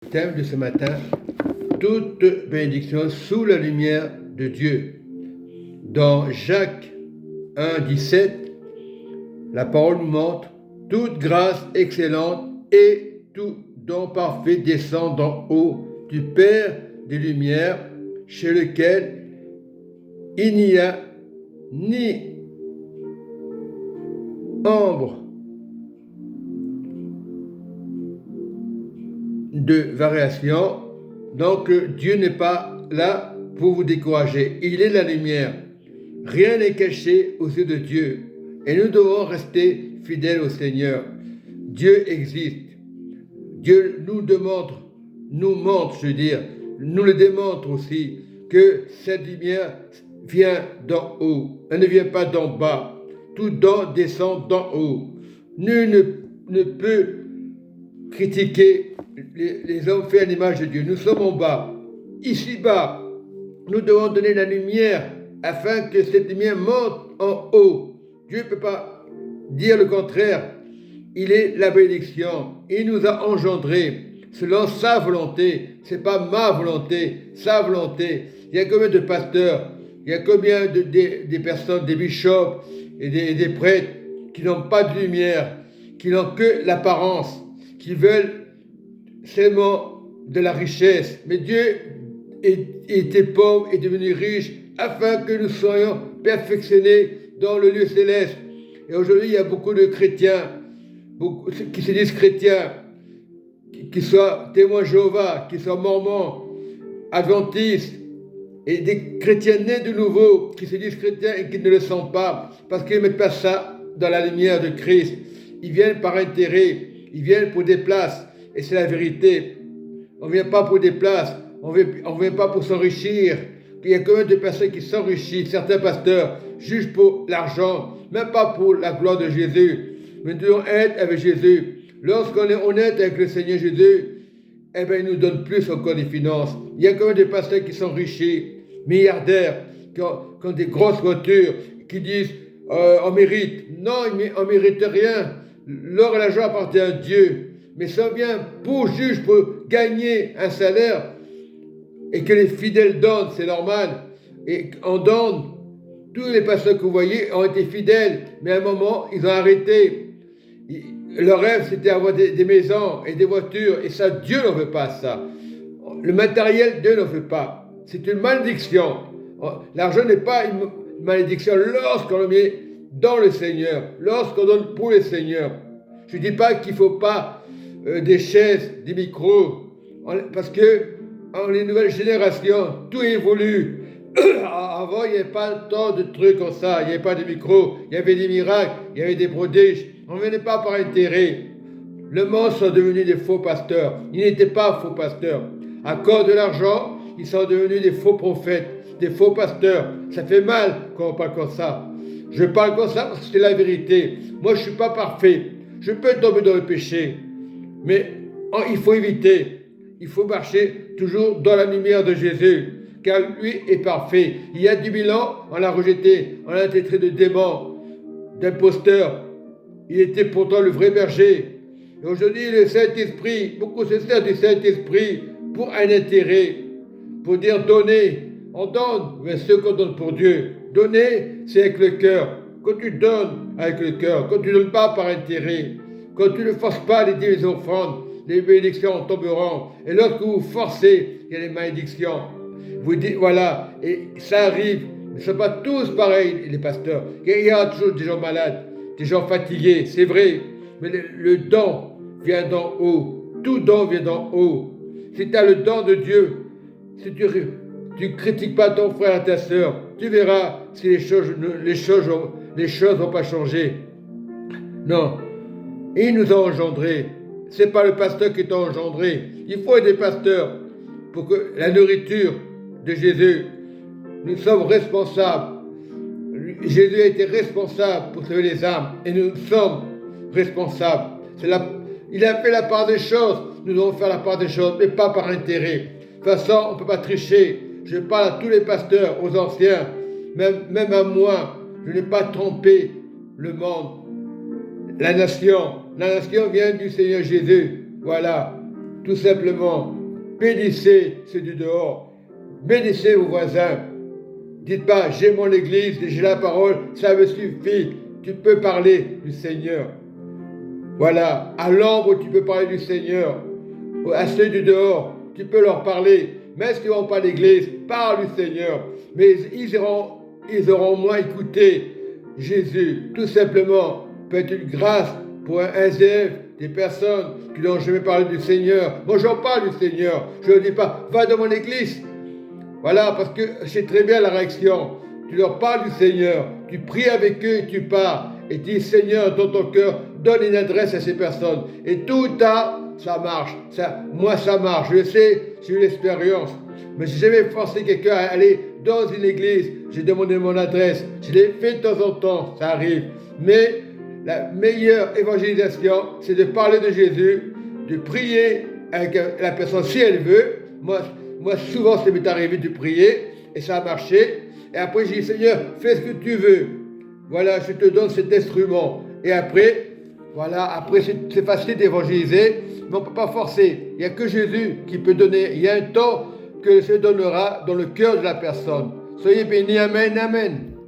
Thème de ce matin, toute bénédiction sous la lumière de Dieu. Dans Jacques 1,17, la parole nous montre toute grâce excellente et tout don parfait descend d'en haut du Père des Lumières, chez lequel il n'y a ni ombre de variation. Donc Dieu n'est pas là pour vous décourager. Il est la lumière. Rien n'est caché aux yeux de Dieu. Et nous devons rester fidèles au Seigneur. Dieu existe. Dieu nous montre, nous le démontre aussi que cette lumière vient d'en haut. Elle ne vient pas d'en bas. Tout don descend d'en haut. Nul ne peut critiquer les hommes faits à l'image de Dieu. Nous sommes en bas. Ici-bas, nous devons donner la lumière afin que cette lumière monte en haut. Dieu ne peut pas dire le contraire. Il est la bénédiction. Il nous a engendrés selon sa volonté. Ce n'est pas ma volonté, sa volonté. Il y a combien de pasteurs, il y a combien de personnes, des bishops et des prêtres qui n'ont pas de lumière, qui n'ont que l'apparence, qui veulent seulement de la richesse. Mais Dieu était pauvre et devenu riche afin que nous soyons perfectionnés dans le lieu céleste. Et aujourd'hui, il y a beaucoup de chrétiens qui se disent chrétiens, qui soient témoins Jéhovah, qui soient mormons, adventistes, et des chrétiens nés de nouveau, qui se disent chrétiens et qui ne le sont pas, parce qu'ils ne mettent pas ça dans la lumière de Christ. Ils viennent par intérêt, ils viennent pour des places, et c'est la vérité. On ne vient pas pour des places, on ne vient pas pour s'enrichir. Il y a quand même des personnes qui s'enrichissent, certains pasteurs, juste pour l'argent, même pas pour la gloire de Jésus. Mais nous devons être avec Jésus. Lorsqu'on est honnête avec le Seigneur Jésus, eh bien, il nous donne plus encore des finances. Il y a quand même des pasteurs qui s'enrichissent, milliardaires, qui ont des grosses voitures, qui disent on mérite. Non, on ne mérite rien. L'or et l'argent appartiennent à Dieu. Mais ça vient juste pour gagner un salaire et que les fidèles donnent, c'est normal. Et on donne. Tous les pasteurs que vous voyez ont été fidèles, mais à un moment, ils ont arrêté. Leur rêve, c'était avoir des maisons et des voitures, et ça, Dieu n'en veut pas ça. Le matériel, Dieu n'en veut pas. C'est une malédiction. L'argent n'est pas une malédiction lorsqu'on le met dans le Seigneur, lorsqu'on donne pour le Seigneur. Je ne dis pas qu'il ne faut pas des chaises, des micros, parce que dans les nouvelles générations, tout évolue. Avant, il n'y avait pas tant de trucs comme ça, il n'y avait pas de micros, il y avait des miracles, il y avait des prodiges. On ne venait pas par intérêt. Le monde sont devenus des faux pasteurs. Ils n'étaient pas faux pasteurs. À cause de l'argent, ils sont devenus des faux prophètes, des faux pasteurs. Ça fait mal quand on parle comme ça. Je parle comme ça parce que c'est la vérité. Moi, je ne suis pas parfait. Je peux tomber dans le péché. Mais il faut éviter. Il faut marcher toujours dans la lumière de Jésus. Car lui est parfait. Il y a 10 000 ans, on l'a rejeté. On l'a traité de démon, d'imposteur. Il était pourtant le vrai berger. Et aujourd'hui, le Saint-Esprit, beaucoup se servent du Saint-Esprit pour un intérêt, pour dire donner. On donne, mais ce qu'on donne pour Dieu. Donner, c'est avec le cœur. Quand tu donnes avec le cœur, quand tu ne donnes pas par intérêt, quand tu ne forces pas les 10 offrandes, les bénédictions tomberont. Et lorsque vous forcez, il y a les malédictions. Vous dites, voilà, et ça arrive. Ils ne sont pas tous pareils, les pasteurs. Il y a toujours des gens malades, des gens fatigués, c'est vrai. Mais le don vient d'en haut. Tout don vient d'en haut. Si tu as le don de Dieu, si tu ne critiques pas ton frère et ta soeur, tu verras si les choses vont pas changer. Non. Il nous a engendrés. Ce n'est pas le pasteur qui t'a engendré. Il faut être des pasteurs pour que la nourriture de Jésus, nous sommes responsables. Jésus a été responsable pour sauver les âmes et nous sommes responsables. Il a fait la part des choses, nous devons faire la part des choses, mais pas par intérêt. De toute façon, on ne peut pas tricher. Je parle à tous les pasteurs, aux anciens, même à moi. Je n'ai pas trompé le monde. La nation vient du Seigneur Jésus. Voilà. tout simplement, bénissez ceux du dehors, bénissez vos voisins. Dites pas, j'ai mon église, j'ai la parole, ça me suffit. Tu peux parler du Seigneur. Voilà, à l'ombre, tu peux parler du Seigneur. À ceux du dehors, tu peux leur parler. Même s'ils n'ont pas d'église, parle du Seigneur. Mais ils auront moins écouté Jésus. Tout simplement, peut-être une grâce pour un SDF, des personnes qui n'ont jamais parlé du Seigneur. Moi, j'en parle du Seigneur. Je ne dis pas, va dans mon église. Voilà, parce que c'est très bien la réaction. Tu leur parles du Seigneur, tu pries avec eux et tu pars. Et dis, Seigneur, dans ton cœur, donne une adresse à ces personnes. Et tout ça marche. Moi, ça marche. Je le sais, j'ai eu l'expérience. Mais je n'ai jamais forcé quelqu'un à aller dans une église. J'ai demandé mon adresse. Je l'ai fait de temps en temps, ça arrive. Mais la meilleure évangélisation, c'est de parler de Jésus, de prier avec la personne si elle veut. Moi, souvent, ça m'est arrivé de prier et ça a marché. Et après, j'ai dit, Seigneur, fais ce que tu veux. Voilà, je te donne cet instrument. Et après, voilà, après, c'est facile d'évangéliser, mais on ne peut pas forcer. Il n'y a que Jésus qui peut donner. Il y a un temps que se donnera dans le cœur de la personne. Soyez bénis, amen, amen.